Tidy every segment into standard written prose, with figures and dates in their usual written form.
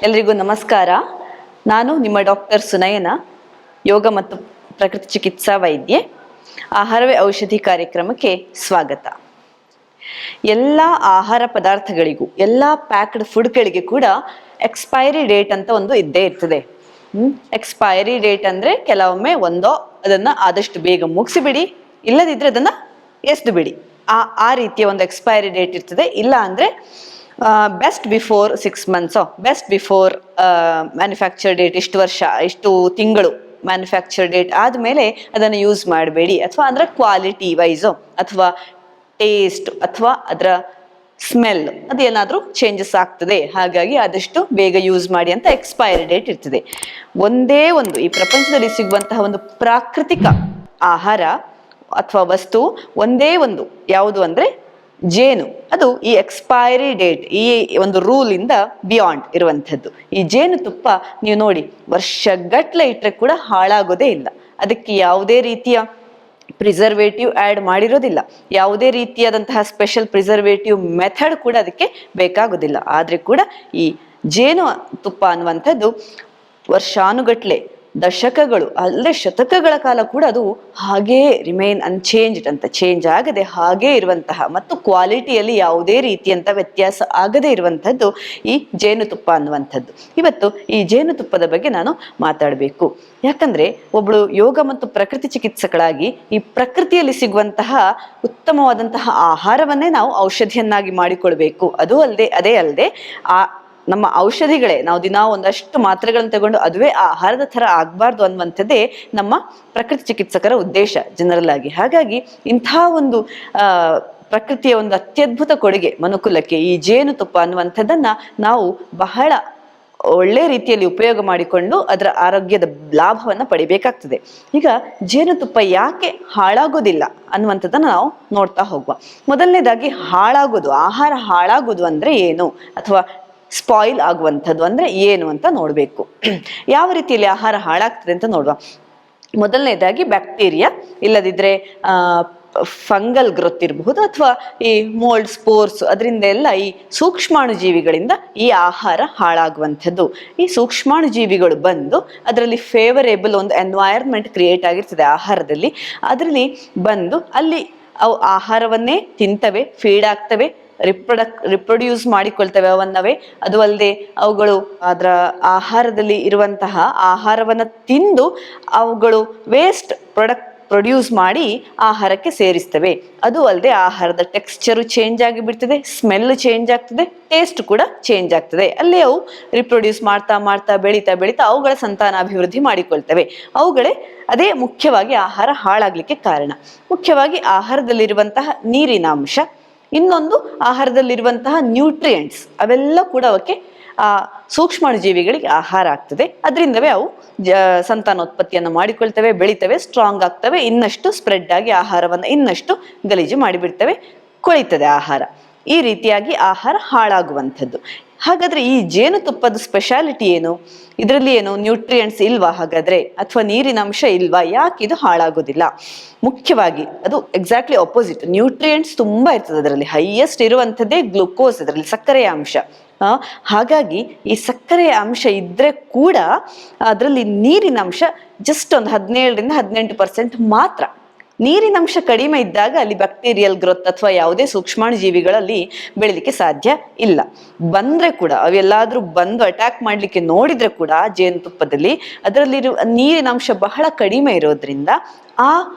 ಎಲ್ರಿಗೂ ನಮಸ್ಕಾರ. ನಾನು ನಿಮ್ಮ ಡಾಕ್ಟರ್ ಸುನಯನ, ಯೋಗ ಮತ್ತು ಪ್ರಕೃತಿ ಚಿಕಿತ್ಸಾ ವೈದ್ಯೆ. ಆಹಾರವೇ ಔಷಧಿ ಕಾರ್ಯಕ್ರಮಕ್ಕೆ ಸ್ವಾಗತ. ಎಲ್ಲ ಆಹಾರ ಪದಾರ್ಥಗಳಿಗೂ, ಎಲ್ಲ ಪ್ಯಾಕ್ಡ್ ಫುಡ್ಗಳಿಗೆ ಕೂಡ ಎಕ್ಸ್ಪೈರಿ ಡೇಟ್ ಅಂತ ಒಂದು ಇದ್ದೇ ಇರ್ತದೆ. ಎಕ್ಸ್ಪೈರಿ ಡೇಟ್ ಅಂದ್ರೆ ಕೆಲವೊಮ್ಮೆ ಅದನ್ನ ಆದಷ್ಟು ಬೇಗ ಮುಗಿಸಿಬಿಡಿ, ಇಲ್ಲದಿದ್ರೆ ಅದನ್ನ ಎಸ್ದು ಬಿಡಿ. ಆ ರೀತಿಯ ಒಂದು ಎಕ್ಸ್ಪೈರಿ ಡೇಟ್ ಇರ್ತದೆ. ಇಲ್ಲ ಅಂದ್ರೆ best before 6 months, best before manufacture date, ಇಷ್ಟು ವರ್ಷ ಇಷ್ಟು ತಿಂಗಳು ಮ್ಯಾನುಫ್ಯಾಕ್ಚರ್ ಡೇಟ್ ಆದಮೇಲೆ ಅದನ್ನು ಯೂಸ್ ಮಾಡಬೇಡಿ. ಅಥವಾ ಅದರ ಕ್ವಾಲಿಟಿ ವೈಸು ಅಥವಾ ಟೇಸ್ಟ್ ಅಥವಾ ಅದರ ಸ್ಮೆಲ್ ಅದೇನಾದರೂ ಚೇಂಜಸ್ ಆಗ್ತದೆ, ಹಾಗಾಗಿ ಆದಷ್ಟು ಬೇಗ ಯೂಸ್ ಮಾಡಿ ಅಂತ ಎಕ್ಸ್ಪೈರಿ ಡೇಟ್ ಇರ್ತದೆ. ಒಂದೇ ಒಂದು ಈ ಪ್ರಪಂಚದಲ್ಲಿ ಸಿಗುವಂತಹ ಒಂದು ಪ್ರಾಕೃತಿಕ ಆಹಾರ ಅಥವಾ ವಸ್ತು ಒಂದೇ ಒಂದು ಯಾವುದು ಅಂದ್ರೆ ಜೇನು. ಅದು ಈ ಎಕ್ಸ್ಪೈರಿ ಡೇಟ್, ಈ ಒಂದು ರೂಲ್ ಇಂದ ಬಿಯಾಂಡ್ ಇರುವಂಥದ್ದು. ಈ ಜೇನುತುಪ್ಪ ನೀವು ನೋಡಿ, ವರ್ಷಗಟ್ಲೆ ಇಟ್ಟರೆ ಕೂಡ ಹಾಳಾಗೋದೇ ಇಲ್ಲ. ಅದಕ್ಕೆ ಯಾವುದೇ ರೀತಿಯ ಪ್ರಿಸರ್ವೇಟಿವ್ ಆ್ಯಡ್ ಮಾಡಿರೋದಿಲ್ಲ, ಯಾವುದೇ ರೀತಿಯಾದಂತಹ ಸ್ಪೆಷಲ್ ಪ್ರಿಸರ್ವೇಟಿವ್ ಮೆಥಡ್ ಕೂಡ ಅದಕ್ಕೆ ಬೇಕಾಗೋದಿಲ್ಲ. ಆದರೆ ಕೂಡ ಈ ಜೇನು ತುಪ್ಪ ಅನ್ನುವಂಥದ್ದು ವರ್ಷಾನುಗಟ್ಲೆ, ದಶಕಗಳು ಅಲ್ಲದೆ ಶತಕಗಳ ಕಾಲ ಕೂಡ ಅದು ಹಾಗೇ ರಿಮೈನ್ ಅನ್ಚೇಂಜ್ಡ್ ಅಂತ, ಚೇಂಜ್ ಆಗದೆ ಹಾಗೇ ಇರುವಂತಹ ಮತ್ತು ಕ್ವಾಲಿಟಿಯಲ್ಲಿ ಯಾವುದೇ ರೀತಿಯಂತ ವ್ಯತ್ಯಾಸ ಆಗದೆ ಇರುವಂಥದ್ದು ಈ ಜೇನುತುಪ್ಪ ಅನ್ನುವಂಥದ್ದು. ಇವತ್ತು ಈ ಜೇನುತುಪ್ಪದ ಬಗ್ಗೆ ನಾನು ಮಾತಾಡಬೇಕು. ಯಾಕಂದ್ರೆ ಒಬ್ಬಳು ಯೋಗ ಮತ್ತು ಪ್ರಕೃತಿ ಚಿಕಿತ್ಸಕಳಾಗಿ ಈ ಪ್ರಕೃತಿಯಲ್ಲಿ ಸಿಗುವಂತಹ ಉತ್ತಮವಾದಂತಹ ಆಹಾರವನ್ನೇ ನಾವು ಔಷಧಿಯನ್ನಾಗಿ ಮಾಡಿಕೊಳ್ಬೇಕು. ಅದೇ ಅಲ್ಲದೆ ನಮ್ಮ ಔಷಧಿಗಳೇ, ನಾವು ದಿನಾ ಒಂದಷ್ಟು ಮಾತ್ರೆಗಳನ್ನು ತಗೊಂಡು ಅದುವೇ ಆಹಾರದ ಥರ ಆಗಬಾರ್ದು ಅನ್ನುವಂಥದ್ದೇ ನಮ್ಮ ಪ್ರಕೃತಿ ಚಿಕಿತ್ಸಕರ ಉದ್ದೇಶ ಜನರಲ್ ಆಗಿ. ಹಾಗಾಗಿ ಇಂಥ ಒಂದು ಪ್ರಕೃತಿಯ ಒಂದು ಅತ್ಯದ್ಭುತ ಕೊಡುಗೆ ಮನುಕುಲಕ್ಕೆ ಈ ಜೇನುತುಪ್ಪ ಅನ್ನುವಂಥದ್ದನ್ನ ನಾವು ಬಹಳ ಒಳ್ಳೆ ರೀತಿಯಲ್ಲಿ ಉಪಯೋಗ ಮಾಡಿಕೊಂಡು ಅದರ ಆರೋಗ್ಯದ ಲಾಭವನ್ನು ಪಡಿಬೇಕಾಗ್ತದೆ. ಈಗ ಜೇನುತುಪ್ಪ ಯಾಕೆ ಹಾಳಾಗೋದಿಲ್ಲ ಅನ್ನುವಂಥದ್ದನ್ನ ನಾವು ನೋಡ್ತಾ ಹೋಗುವ. ಮೊದಲನೇದಾಗಿ ಹಾಳಾಗೋದು, ಆಹಾರ ಹಾಳಾಗೋದು ಅಂದ್ರೆ ಏನು, ಅಥವಾ ಸ್ಪಾಯಿಲ್ ಆಗುವಂಥದ್ದು ಅಂದ್ರೆ ಏನು ಅಂತ ನೋಡ್ಬೇಕು. ಯಾವ ರೀತಿಯಲ್ಲಿ ಆಹಾರ ಹಾಳಾಗ್ತದೆ ಅಂತ ನೋಡುವ. ಮೊದಲನೇದಾಗಿ ಬ್ಯಾಕ್ಟೀರಿಯಾ, ಇಲ್ಲದಿದ್ರೆ ಫಂಗಲ್ ಗ್ರೋತ್ ಇರಬಹುದು, ಅಥವಾ ಈ ಮೋಲ್ಡ್, ಸ್ಪೋರ್ಸ್, ಅದರಿಂದ ಎಲ್ಲ ಈ ಸೂಕ್ಷ್ಮಾಣು ಜೀವಿಗಳಿಂದ ಈ ಆಹಾರ ಹಾಳಾಗುವಂಥದ್ದು. ಈ ಸೂಕ್ಷ್ಮಾಣು ಜೀವಿಗಳು ಬಂದು ಅದರಲ್ಲಿ ಫೇವರೇಬಲ್ ಒಂದು ಎನ್ವೈರ್ಮೆಂಟ್ ಕ್ರಿಯೇಟ್ ಆಗಿರ್ತದೆ ಆಹಾರದಲ್ಲಿ. ಅದರಲ್ಲಿ ಬಂದು ಅಲ್ಲಿ ಅವು ಆಹಾರವನ್ನೇ ತಿಂತವೆ, ಫೀಡ್ ಆಗ್ತವೆ, ರಿಪ್ರೊಡ್ಯೂಸ್ ಮಾಡಿಕೊಳ್ತವೆ ಅವನ್ನವೇ. ಅದು ಅಲ್ಲದೆ ಅವುಗಳು ಅದರ ಆಹಾರದಲ್ಲಿ ಇರುವಂತಹ ಆಹಾರವನ್ನು ತಿಂದು ಅವುಗಳು ವೇಸ್ಟ್ ಪ್ರೊಡ್ಯೂಸ್ ಮಾಡಿ ಆಹಾರಕ್ಕೆ ಸೇರಿಸ್ತವೆ. ಅದು ಅಲ್ಲದೆ ಆಹಾರದ ಟೆಕ್ಸ್ಚರು ಚೇಂಜ್ ಆಗಿಬಿಡ್ತದೆ, ಸ್ಮೆಲ್ ಚೇಂಜ್ ಆಗ್ತದೆ, ಟೇಸ್ಟ್ ಕೂಡ ಚೇಂಜ್ ಆಗ್ತದೆ. ಅಲ್ಲಿ ಅವು ರಿಪ್ರೊಡ್ಯೂಸ್ ಮಾಡ್ತಾ ಮಾಡ್ತಾ ಬೆಳೀತಾ ಬೆಳೀತಾ ಅವುಗಳ ಸಂತಾನಾಭಿವೃದ್ಧಿ ಮಾಡಿಕೊಳ್ತವೆ. ಅದೇ ಮುಖ್ಯವಾಗಿ ಆಹಾರ ಹಾಳಾಗ್ಲಿಕ್ಕೆ ಕಾರಣ. ಮುಖ್ಯವಾಗಿ ಆಹಾರದಲ್ಲಿರುವಂತಹ ನೀರಿನ ಅಂಶ, ಇನ್ನೊಂದು ಆಹಾರದಲ್ಲಿರುವಂತಹ ನ್ಯೂಟ್ರಿಯೆಂಟ್ಸ್, ಅವೆಲ್ಲ ಕೂಡ ಅವಕ್ಕೆ ಸೂಕ್ಷ್ಮಾಣು ಜೀವಿಗಳಿಗೆ ಆಹಾರ ಆಗ್ತದೆ. ಅದರಿಂದವೇ ಅವು ಸಂತಾನೋತ್ಪತ್ತಿಯನ್ನು ಮಾಡಿಕೊಳ್ತವೆ, ಬೆಳಿತವೆ, ಸ್ಟ್ರಾಂಗ್ ಆಗ್ತವೆ, ಇನ್ನಷ್ಟು ಸ್ಪ್ರೆಡ್ ಆಗಿ ಆಹಾರವನ್ನು ಇನ್ನಷ್ಟು ಗಲೀಜು ಮಾಡಿಬಿಡ್ತವೆ, ಕೊಳಿತದೆ ಆಹಾರ. ಈ ರೀತಿಯಾಗಿ ಆಹಾರ ಹಾಳಾಗುವಂಥದ್ದು. ಹಾಗಾದ್ರೆ ಈ ಜೇನುತುಪ್ಪದ ಸ್ಪೆಷಾಲಿಟಿ ಏನು? ಇದರಲ್ಲಿ ಏನು ನ್ಯೂಟ್ರಿಯೆಂಟ್ಸ್ ಇಲ್ವಾ ಹಾಗಾದ್ರೆ, ಅಥವಾ ನೀರಿನ ಅಂಶ ಇಲ್ವಾ? ಯಾಕೆ ಇದು ಹಾಳಾಗೋದಿಲ್ಲ? ಮುಖ್ಯವಾಗಿ ಅದು ಎಕ್ಸಾಕ್ಟ್ಲಿ ಅಪೋಸಿಟ್. ನ್ಯೂಟ್ರಿಯೆಂಟ್ಸ್ ತುಂಬಾ ಇರ್ತದೆ ಅದರಲ್ಲಿ, ಹೈಯೆಸ್ಟ್ ಇರುವಂಥದ್ದೇ ಗ್ಲುಕೋಸ್, ಅದರಲ್ಲಿ ಸಕ್ಕರೆಯ ಅಂಶ. ಹಾಗಾಗಿ ಈ ಸಕ್ಕರೆಯ ಅಂಶ ಇದ್ರೆ ಕೂಡ ಅದರಲ್ಲಿ ನೀರಿನ ಅಂಶ ಜಸ್ಟ್ ಒಂದು 17-18% ಮಾತ್ರ. ನೀರಿನ ಅಂಶ ಕಡಿಮೆ ಇದ್ದಾಗ ಅಲ್ಲಿ ಬ್ಯಾಕ್ಟೀರಿಯಲ್ ಗ್ರೋತ್ ಅಥವಾ ಯಾವುದೇ ಸೂಕ್ಷ್ಮಾಣು ಜೀವಿಗಳಲ್ಲಿ ಬೆಳಿಲಿಕ್ಕೆ ಸಾಧ್ಯ ಇಲ್ಲ. ಬಂದ್ರೆ ಕೂಡ ಅವೆಲ್ಲಾದ್ರೂ ಬಂದು ಅಟ್ಯಾಕ್ ಮಾಡ್ಲಿಕ್ಕೆ ನೋಡಿದ್ರೆ ಕೂಡ ಜೇನುತುಪ್ಪದಲ್ಲಿ ಅದರಲ್ಲಿರುವ ನೀರಿನ ಅಂಶ ಬಹಳ ಕಡಿಮೆ ಇರೋದ್ರಿಂದ ಆ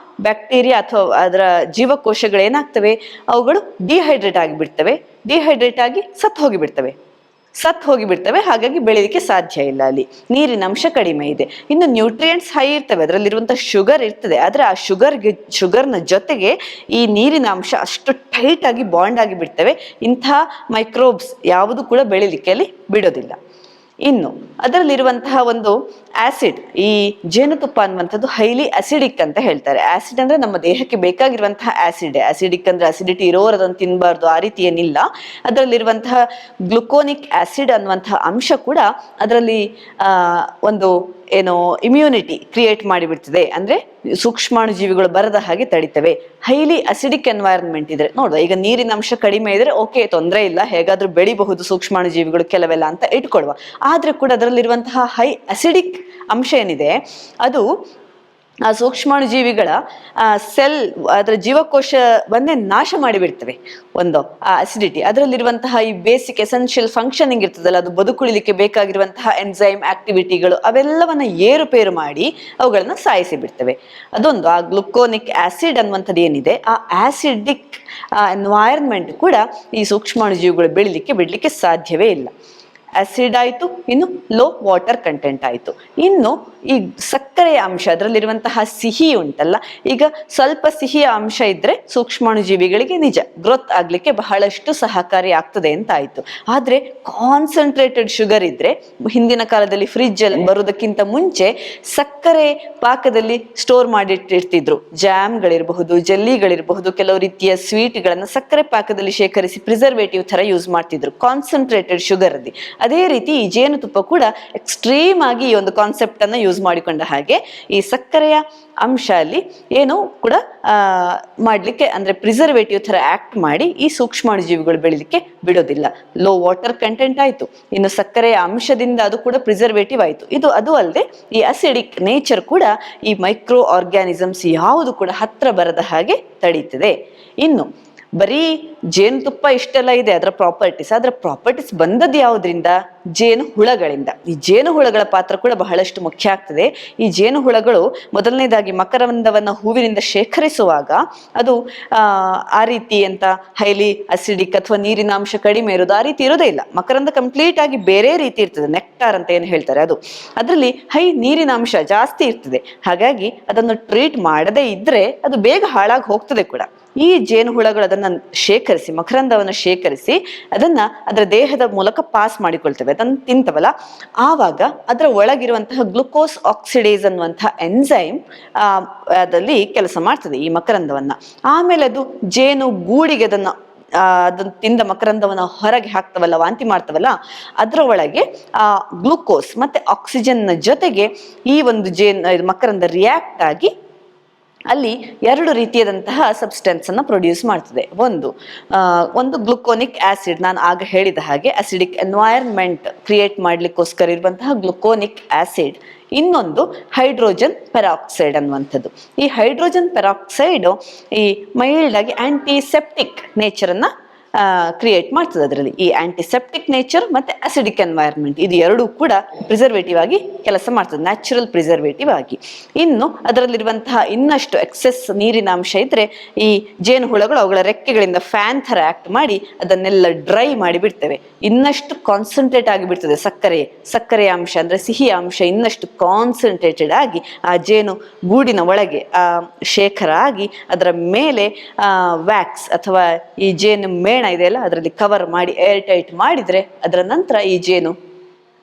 ಬ್ಯಾಕ್ಟೀರಿಯಾ ಅಥವಾ ಅದರ ಜೀವಕೋಶಗಳೇನಾಗ್ತವೆ, ಅವುಗಳು ಡಿಹೈಡ್ರೇಟ್ ಆಗಿಬಿಡ್ತವೆ, ಡಿಹೈಡ್ರೇಟ್ ಆಗಿ ಸತ್ತು ಹೋಗಿಬಿಡ್ತವೆ. ಹಾಗಾಗಿ ಬೆಳೀಲಿಕ್ಕೆ ಸಾಧ್ಯ ಇಲ್ಲ, ಅಲ್ಲಿ ನೀರಿನ ಅಂಶ ಕಡಿಮೆ ಇದೆ. ಇನ್ನು ನ್ಯೂಟ್ರಿಯೆಂಟ್ಸ್ ಹೈ ಇರ್ತವೆ, ಅದರಲ್ಲಿರುವಂತಹ ಶುಗರ್ ಇರ್ತದೆ, ಆದ್ರೆ ಆ ಶುಗರ್ನ ಜೊತೆಗೆ ಈ ನೀರಿನ ಅಂಶ ಅಷ್ಟು ಟೈಟ್ ಆಗಿ ಬಾಂಡ್ ಆಗಿ ಬಿಡ್ತವೆ. ಇಂಥ ಮೈಕ್ರೋಬ್ಸ್ ಯಾವುದು ಕೂಡ ಬೆಳಿಲಿಕ್ಕೆ ಅಲ್ಲಿ ಬಿಡೋದಿಲ್ಲ. ಇನ್ನು ಅದರಲ್ಲಿರುವಂತಹ ಒಂದು ಆಸಿಡ್, ಈ ಜೇನುತುಪ್ಪ ಅನ್ನುವಂಥದ್ದು ಹೈಲಿ ಅಸಿಡಿಕ್ ಅಂತ ಹೇಳ್ತಾರೆ. ಆಸಿಡ್ ಅಂದ್ರೆ ನಮ್ಮ ದೇಹಕ್ಕೆ ಬೇಕಾಗಿರುವಂತಹ ಆಸಿಡ್. ಆಸಿಡಿಕ್ ಅಂದ್ರೆ ಅಸಿಡಿಟಿ ಇರೋರು ಅದನ್ನು ತಿನ್ನಬಾರ್ದು, ಆ ರೀತಿ ಏನಿಲ್ಲ. ಅದರಲ್ಲಿರುವಂತಹ ಗ್ಲುಕೋನಿಕ್ ಆಸಿಡ್ ಅನ್ನುವಂತಹ ಅಂಶ ಕೂಡ ಅದರಲ್ಲಿ ಒಂದು ಏನು ಇಮ್ಯುನಿಟಿ ಕ್ರಿಯೇಟ್ ಮಾಡಿಬಿಡ್ತದೆ, ಅಂದ್ರೆ ಸೂಕ್ಷ್ಮಾಣು ಜೀವಿಗಳು ಬರದ ಹಾಗೆ ತಡಿತವೆ. ಹೈಲಿ ಅಸಿಡಿಕ್ ಎನ್ವೈರನ್ಮೆಂಟ್ ಇದ್ರೆ ನೋಡುವ, ಈಗ ನೀರಿನ ಅಂಶ ಕಡಿಮೆ ಇದ್ರೆ ಓಕೆ, ತೊಂದರೆ ಇಲ್ಲ, ಹೇಗಾದ್ರೂ ಬೆಳಿಬಹುದು ಸೂಕ್ಷ್ಮಾಣು ಜೀವಿಗಳು ಕೆಲವೆಲ್ಲ ಅಂತ ಇಟ್ಕೊಳ್ವ. ಆದ್ರೆ ಕೂಡ ಅದರಲ್ಲಿರುವಂತಹ ಹೈ ಅಸಿಡಿಕ್ ಅಂಶ ಏನಿದೆ ಅದು ಆ ಸೂಕ್ಷ್ಮಾಣು ಜೀವಿಗಳ ಸೆಲ್, ಅದರ ಜೀವಕೋಶವನ್ನೇ ನಾಶ ಮಾಡಿಬಿಡ್ತವೆ. ಒಂದು ಆ ಅಸಿಡಿಟಿ, ಅದರಲ್ಲಿರುವಂತಹ ಈ ಬೇಸಿಕ್ ಎಸೆನ್ಷಿಯಲ್ ಫಂಕ್ಷನಿಂಗ್ ಇರ್ತದಲ್ಲ, ಅದು ಬದುಕುಳಿಲಿಕ್ಕೆ ಬೇಕಾಗಿರುವಂತಹ ಎನ್ಸೈಮ್ ಆಕ್ಟಿವಿಟಿಗಳು ಅವೆಲ್ಲವನ್ನ ಏರುಪೇರು ಮಾಡಿ ಅವುಗಳನ್ನ ಸಾಯಿಸಿ ಬಿಡ್ತವೆ. ಅದೊಂದು ಆ ಗ್ಲುಕೋನಿಕ್ ಆಸಿಡ್ ಅನ್ನುವಂಥದ್ದು ಏನಿದೆ, ಆ ಆಸಿಡಿಕ್ ಎನ್ವೈರನ್ಮೆಂಟ್ ಕೂಡ ಈ ಸೂಕ್ಷ್ಮಾಣು ಜೀವಿಗಳು ಬೆಳಿಲಿಕ್ಕೆ ಬಿಡ್ಲಿಕ್ಕೆ ಸಾಧ್ಯವೇ ಇಲ್ಲ. ಆಸಿಡ್ ಆಯಿತು, ಇನ್ನು ಲೋ ವಾಟರ್ ಕಂಟೆಂಟ್ ಆಯಿತು. ಇನ್ನು ಈ ಸಕ್ಕರೆಯ ಅಂಶ, ಅದರಲ್ಲಿರುವಂತಹ ಸಿಹಿ ಉಂಟಲ್ಲ, ಈಗ ಸ್ವಲ್ಪ ಸಿಹಿಯ ಅಂಶ ಇದ್ರೆ ಸೂಕ್ಷ್ಮಾಣು ಜೀವಿಗಳಿಗೆ ನಿಜ ಗ್ರೋತ್ ಆಗ್ಲಿಕ್ಕೆ ಬಹಳಷ್ಟು ಸಹಕಾರಿ ಆಗ್ತದೆ ಅಂತ ಆಯ್ತು. ಆದ್ರೆ ಕಾನ್ಸಂಟ್ರೇಟೆಡ್ ಶುಗರ್ ಇದ್ರೆ, ಹಿಂದಿನ ಕಾಲದಲ್ಲಿ ಫ್ರಿಡ್ಜ್ ಅಲ್ಲಿ ಬರೋದಕ್ಕಿಂತ ಮುಂಚೆ ಸಕ್ಕರೆ ಪಾಕದಲ್ಲಿ ಸ್ಟೋರ್ ಮಾಡಿಟ್ಟಿರ್ತಿದ್ರು. ಜಾಮ್ಗಳಿರಬಹುದು, ಜೆಲ್ಲಿಗಳಿರಬಹುದು, ಕೆಲವು ರೀತಿಯ ಸ್ವೀಟ್ಗಳನ್ನ ಸಕ್ಕರೆ ಪಾಕದಲ್ಲಿ ಶೇಖರಿಸಿ ಪ್ರಿಸರ್ವೇಟಿವ್ ತರ ಯೂಸ್ ಮಾಡ್ತಿದ್ರು ಕಾನ್ಸಂಟ್ರೇಟೆಡ್ ಶುಗರ್ ಅಲ್ಲಿ. ಅದೇ ರೀತಿ ಈ ಜೇನುತುಪ್ಪ ಕೂಡ ಎಕ್ಸ್ಟ್ರೀಮ್ ಆಗಿ ಈ ಒಂದು ಕಾನ್ಸೆಪ್ಟ್ ಅನ್ನ ಯೂಸ್ ಮಾಡಿಕೊಂಡ ಹಾಗೆ ಈ ಸಕ್ಕರೆಯ ಅಂಶ ಅಲ್ಲಿ ಏನು ಕೂಡ ಮಾಡ್ಲಿಕ್ಕೆ, ಅಂದ್ರೆ ಪ್ರಿಸರ್ವೇಟಿವ್ ತರ ಆಕ್ಟ್ ಮಾಡಿ ಈ ಸೂಕ್ಷ್ಮಾಣು ಜೀವಿಗಳು ಬೆಳಿಲಿಕ್ಕೆ ಬಿಡೋದಿಲ್ಲ. ಲೋ ವಾಟರ್ ಕಂಟೆಂಟ್ ಆಯ್ತು, ಇನ್ನು ಸಕ್ಕರೆಯ ಅಂಶದಿಂದ ಅದು ಕೂಡ ಪ್ರಿಸರ್ವೇಟಿವ್ ಆಯ್ತು. ಅದು ಅಲ್ಲದೆ ಈ ಅಸಿಡಿಕ್ ನೇಚರ್ ಕೂಡ ಈ ಮೈಕ್ರೋ ಆರ್ಗ್ಯಾನಿಸಮ್ಸ್ ಯಾವುದು ಕೂಡ ಹತ್ರ ಬರದ ಹಾಗೆ ತಡೀತದೆ. ಇನ್ನು ಬರೀ ಜೇನುತುಪ್ಪ ಇಷ್ಟೆಲ್ಲ ಇದೆ, ಅದರ ಪ್ರಾಪರ್ಟೀಸ್ ಬಂದದ್ದು ಯಾವುದರಿಂದ? ಜೇನು ಹುಳಗಳಿಂದ. ಈ ಜೇನು ಹುಳಗಳ ಪಾತ್ರ ಕೂಡ ಬಹಳಷ್ಟು ಮುಖ್ಯ ಆಗ್ತದೆ. ಈ ಜೇನು ಹುಳಗಳು ಮೊದಲನೇದಾಗಿ ಮಕರಂದವನ್ನ ಹೂವಿನಿಂದ ಶೇಖರಿಸುವಾಗ ಅದು ಆ ರೀತಿ ಅಂತ ಹೈಲಿ ಅಸಿಡಿಕ್ ಅಥವಾ ನೀರಿನ ಅಂಶ ಕಡಿಮೆ ಇರೋದು ಆ ರೀತಿ ಇರೋದೇ ಇಲ್ಲ. ಮಕರಂದ ಕಂಪ್ಲೀಟ್ ಆಗಿ ಬೇರೆ ರೀತಿ ಇರ್ತದೆ, ನೆಕ್ಟಾರ್ ಅಂತ ಏನು ಹೇಳ್ತಾರೆ ಅದು. ಅದರಲ್ಲಿ ಹೈ ನೀರಿನ ಅಂಶ ಜಾಸ್ತಿ ಇರ್ತದೆ. ಹಾಗಾಗಿ ಅದನ್ನು ಟ್ರೀಟ್ ಮಾಡದೇ ಇದ್ರೆ ಅದು ಬೇಗ ಹಾಳಾಗಿ ಹೋಗ್ತದೆ ಕೂಡ. ಈ ಜೇನು ಹುಳಗಳು ಅದನ್ನ ಶೇಖರಿಸಿ, ಮಕರಂದವನ್ನು ಶೇಖರಿಸಿ ಅದನ್ನ ಅದರ ದೇಹದ ಮೂಲಕ ಪಾಸ್ ಮಾಡಿಕೊಳ್ತವೆ, ಅದನ್ನು ತಿಂತವಲ್ಲ. ಆವಾಗ ಅದರ ಒಳಗಿರುವಂತಹ ಗ್ಲುಕೋಸ್ ಆಕ್ಸಿಡೇಸ್ ಅನ್ನುವಂತಹ ಎನ್ಸೈಮ್ ಅದಲ್ಲಿ ಕೆಲಸ ಮಾಡ್ತದೆ ಈ ಮಕರಂದವನ್ನ. ಆಮೇಲೆ ಅದು ಜೇನು ಗೂಡಿಗೆ ಅದನ್ನ ತಿಂದ ಮಕರಂದವನ್ನ ಹೊರಗೆ ಹಾಕ್ತವಲ್ಲ, ವಾಂತಿ ಮಾಡ್ತವಲ್ಲ, ಅದರ ಒಳಗೆ ಗ್ಲುಕೋಸ್ ಮತ್ತೆ ಆಕ್ಸಿಜನ್ ಜೊತೆಗೆ ಈ ಒಂದು ಮಕರಂದ ರಿಯಾಕ್ಟ್ ಆಗಿ ಅಲ್ಲಿ ಎರಡು ರೀತಿಯಾದಂತಹ ಸಬ್ಸ್ಟೆನ್ಸ್ ಅನ್ನ ಪ್ರೊಡ್ಯೂಸ್ ಮಾಡ್ತದೆ. ಒಂದು ಗ್ಲುಕೋನಿಕ್ ಆಸಿಡ್, ನಾನು ಆಗ ಹೇಳಿದ ಹಾಗೆ ಅಸಿಡಿಕ್ ಎನ್ವೈರನ್ಮೆಂಟ್ ಕ್ರಿಯೇಟ್ ಮಾಡ್ಲಿಕ್ಕೋಸ್ಕರ ಇರುವಂತಹ ಗ್ಲುಕೋನಿಕ್ ಆಸಿಡ್. ಇನ್ನೊಂದು ಹೈಡ್ರೋಜನ್ ಪೆರಾಕ್ಸೈಡ್ ಅನ್ನುವಂಥದ್ದು. ಈ ಹೈಡ್ರೋಜನ್ ಪೆರಾಕ್ಸೈಡ್ ಈ ಮೈಲ್ಡ್ ಆಗಿ ಆಂಟಿಸೆಪ್ಟಿಕ್ ನೇಚರ್ ಅನ್ನ ಕ್ರಿಯೇಟ್ ಮಾಡ್ತದೆ. ಅದರಲ್ಲಿ ಈ ಆಂಟಿಸೆಪ್ಟಿಕ್ ನೇಚರ್ ಮತ್ತೆ ಅಸಿಡಿಕ್ ಎನ್ವೈರನ್ಮೆಂಟ್ ಇದು ಎರಡೂ ಕೂಡ ಪ್ರಿಸರ್ವೇಟಿವ್ ಆಗಿ ಕೆಲಸ ಮಾಡ್ತದೆ, ನ್ಯಾಚುರಲ್ ಪ್ರಿಸರ್ವೇಟಿವ್ ಆಗಿ. ಇನ್ನು ಅದರಲ್ಲಿರುವಂತಹ ಇನ್ನಷ್ಟು ಎಕ್ಸೆಸ್ ನೀರಿನ ಅಂಶ ಇದ್ರೆ ಈ ಜೇನು ಹುಳಗಳು ಅವುಗಳ ರೆಕ್ಕೆಗಳಿಂದ ಫ್ಯಾನ್ ತರ ಆಕ್ಟ್ ಮಾಡಿ ಅದನ್ನೆಲ್ಲ ಡ್ರೈ ಮಾಡಿ ಬಿಡ್ತವೆ. ಇನ್ನಷ್ಟು ಕಾನ್ಸಂಟ್ರೇಟ್ ಆಗಿ ಬಿಡ್ತದೆ ಸಕ್ಕರೆಯ ಅಂಶ, ಅಂದ್ರೆ ಸಿಹಿಯ ಅಂಶ ಇನ್ನಷ್ಟು ಕಾನ್ಸಂಟ್ರೇಟೆಡ್ ಆಗಿ ಆ ಜೇನು ಗೂಡಿನ ಒಳಗೆ ಶೇಖರ ಆಗಿ ಅದರ ಮೇಲೆ ವ್ಯಾಕ್ಸ್ ಅಥವಾ ಈ ಜೇನು ಮೇಣ ಇದೆಯಲ್ಲ ಅದರಲ್ಲಿ ಕವರ್ ಮಾಡಿ ಏರ್ ಟೈಟ್ ಮಾಡಿದ್ರೆ ಅದರ ನಂತರ ಈ ಜೇನು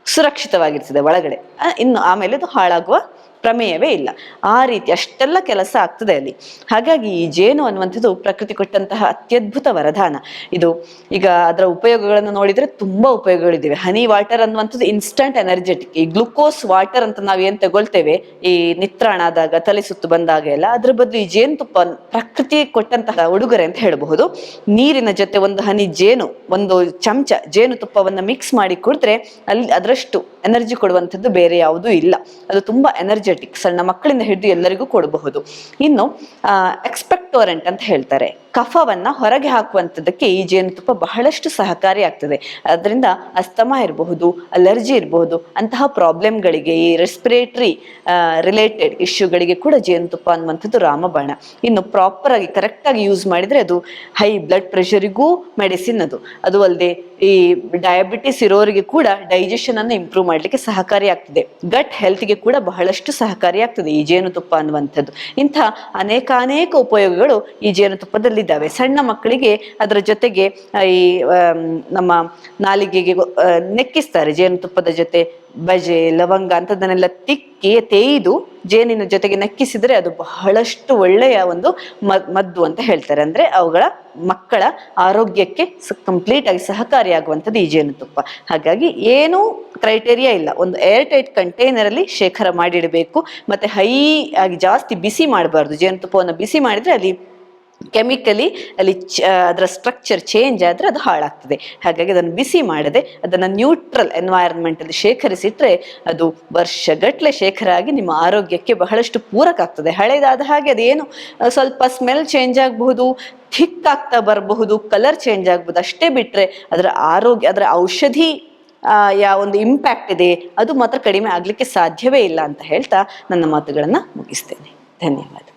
ಸುರಕ್ಷಿತವಾಗಿರ್ತದೆ ಒಳಗಡೆ. ಇನ್ನು ಆಮೇಲೆ ಅದು ಹಾಳಾಗುವ ಪ್ರಮೇಯವೇ ಇಲ್ಲ. ಆ ರೀತಿ ಅಷ್ಟೆಲ್ಲ ಕೆಲಸ ಆಗ್ತದೆ ಅಲ್ಲಿ. ಹಾಗಾಗಿ ಈ ಜೇನು ಅನ್ನುವಂಥದ್ದು ಪ್ರಕೃತಿ ಕೊಟ್ಟಂತಹ ಅತ್ಯದ್ಭುತ ವರದಾನ. ಇದು ಈಗ ಅದರ ಉಪಯೋಗಗಳನ್ನು ನೋಡಿದ್ರೆ ತುಂಬಾ ಉಪಯೋಗಗಳಿವೆ. ಹನಿ ವಾಟರ್ ಅನ್ನುವಂಥದ್ದು ಇನ್ಸ್ಟಂಟ್ ಎನರ್ಜೆಟಿಕ್. ಈ ಗ್ಲುಕೋಸ್ ವಾಟರ್ ಅಂತ ನಾವ್ ಏನ್ ತಗೊಳ್ತೇವೆ ಈ ನಿತ್ರಾಣ ಆದಾಗ, ತಲೆ ಸುತ್ತು ಬಂದಾಗ ಎಲ್ಲ, ಅದ್ರ ಬದಲು ಈ ಜೇನುತುಪ್ಪ ಪ್ರಕೃತಿ ಕೊಟ್ಟಂತಹ ಉಡುಗೊರೆ ಅಂತ ಹೇಳಬಹುದು. ನೀರಿನ ಜೊತೆ ಒಂದು ಹನಿ ಒಂದು ಚಮಚ ಜೇನುತುಪ್ಪವನ್ನ ಮಿಕ್ಸ್ ಮಾಡಿ ಕುಡಿದ್ರೆ ಅಲ್ಲಿ ಅದರಷ್ಟು ಎನರ್ಜಿ ಕೊಡುವಂಥದ್ದು ಬೇರೆ ಯಾವುದೂ ಇಲ್ಲ. ಅದು ತುಂಬಾ ಎನರ್ಜೆಟಿಕ್, ಸಣ್ಣ ಮಕ್ಕಳಿಂದ ಹಿಡಿದು ಎಲ್ಲರಿಗೂ ಕೊಡಬಹುದು. ಇನ್ನು ಎಕ್ಸ್ಪೆಕ್ಟೋರೆಂಟ್ ಅಂತ ಹೇಳ್ತಾರೆ, ಕಫವನ್ನ ಹೊರಗೆ ಹಾಕುವಂಥದ್ದಕ್ಕೆ ಈ ಜೇನುತುಪ್ಪ ಬಹಳಷ್ಟು ಸಹಕಾರಿ ಆಗ್ತದೆ. ಅದರಿಂದ ಅಸ್ತಮಾ ಇರಬಹುದು, ಅಲರ್ಜಿ ಇರಬಹುದು, ಅಂತಹ ಪ್ರಾಬ್ಲಮ್ಗಳಿಗೆ, ಈ ರೆಸ್ಪಿರೇಟರಿ ರಿಲೇಟೆಡ್ ಇಶ್ಯೂಗಳಿಗೆ ಕೂಡ ಜೇನುತುಪ್ಪ ಅನ್ನುವಂಥದ್ದು ರಾಮಬಾಣ. ಇನ್ನು ಪ್ರಾಪರ್ ಆಗಿ ಕರೆಕ್ಟ್ ಆಗಿ ಯೂಸ್ ಮಾಡಿದ್ರೆ ಅದು ಹೈ ಬ್ಲಡ್ ಪ್ರೆಷರಿಗೂ ಮೆಡಿಸಿನ್. ಅದು ಅಲ್ಲದೆ ಈ ಡಯಾಬಿಟಿಸ್ ಇರೋರಿಗೆ ಕೂಡ ಡೈಜೆಷನ್ ಅನ್ನು ಇಂಪ್ರೂವ್ ಮಾಡ್ಲಿಕ್ಕೆ ಸಹಕಾರಿ ಆಗ್ತದೆ. ಗಟ್ ಹೆಲ್ತ್ಗೆ ಕೂಡ ಬಹಳಷ್ಟು ಸಹಕಾರಿ ಆಗ್ತದೆ ಈ ಜೇನುತುಪ್ಪ ಅನ್ನುವಂಥದ್ದು. ಇಂಥ ಅನೇಕ ಉಪಯೋಗಗಳು ಈ ಜೇನುತುಪ್ಪದಲ್ಲಿದ್ದಾವೆ. ಸಣ್ಣ ಮಕ್ಕಳಿಗೆ ಅದರ ಜೊತೆಗೆ ಈ ನಮ್ಮ ನಾಲಿಗೆಗೆ ನೆಕ್ಕಿಸ್ತಾರೆ, ಜೇನುತುಪ್ಪದ ಜೊತೆ ಬಜೆ ಲವಂಗ ಅಂತದನ್ನೆಲ್ಲ ತಿಕ್ಕಿ ತೇಯ್ದು ಜೇನಿನ ಜೊತೆಗೆ ನಕ್ಕಿಸಿದ್ರೆ ಅದು ಬಹಳಷ್ಟು ಒಳ್ಳೆಯ ಒಂದು ಮದ್ದು ಅಂತ ಹೇಳ್ತಾರೆ. ಅಂದ್ರೆ ಅವುಗಳ ಮಕ್ಕಳ ಆರೋಗ್ಯಕ್ಕೆ ಕಂಪ್ಲೀಟ್ ಆಗಿ ಸಹಕಾರಿಯಾಗುವಂಥದ್ದು ಈ ಜೇನುತುಪ್ಪ. ಹಾಗಾಗಿ ಏನೂ ಕ್ರೈಟೇರಿಯಾ ಇಲ್ಲ, ಒಂದು ಏರ್ ಟೈಟ್ ಕಂಟೈನರ್ ಅಲ್ಲಿ ಶೇಖರ ಮಾಡಿಡಬೇಕು. ಮತ್ತೆ ಹೈ ಆಗಿ ಜಾಸ್ತಿ ಬಿಸಿ ಮಾಡಬಾರ್ದು. ಜೇನುತುಪ್ಪವನ್ನು ಬಿಸಿ ಮಾಡಿದ್ರೆ ಅಲ್ಲಿ ಕೆಮಿಕಲಿ ಅಲ್ಲಿ ಅದರ ಸ್ಟ್ರಕ್ಚರ್ ಚೇಂಜ್ ಆದ್ರೆ ಅದು ಹಾಳಾಗ್ತದೆ. ಹಾಗಾಗಿ ಅದನ್ನು ಬಿಸಿ ಮಾಡದೆ ಅದನ್ನು ನ್ಯೂಟ್ರಲ್ ಎನ್ವೈರನ್ಮೆಂಟ್ ಅಲ್ಲಿ ಶೇಖರಿಸಿಟ್ರೆ ಅದು ವರ್ಷಗಟ್ಲೆ ಶೇಖರ ಆಗಿ ನಿಮ್ಮ ಆರೋಗ್ಯಕ್ಕೆ ಬಹಳಷ್ಟು ಪೂರಕ ಆಗ್ತದೆ. ಹಳೇದಾದ ಹಾಗೆ ಅದೇನು ಸ್ವಲ್ಪ ಸ್ಮೆಲ್ ಚೇಂಜ್ ಆಗಬಹುದು, ಥಿಕ್ ಆಗ್ತಾ ಬರಬಹುದು, ಕಲರ್ ಚೇಂಜ್ ಆಗ್ಬಹುದು, ಅಷ್ಟೇ ಬಿಟ್ರೆ ಅದರ ಆರೋಗ್ಯ, ಅದರ ಔಷಧಿ ಒಂದು ಇಂಪ್ಯಾಕ್ಟ್ ಇದೆ ಅದು ಮಾತ್ರ ಕಡಿಮೆ ಆಗ್ಲಿಕ್ಕೆ ಸಾಧ್ಯವೇ ಇಲ್ಲ ಅಂತ ಹೇಳ್ತಾ ನನ್ನ ಮಾತುಗಳನ್ನ ಮುಗಿಸ್ತೇನೆ. ಧನ್ಯವಾದ.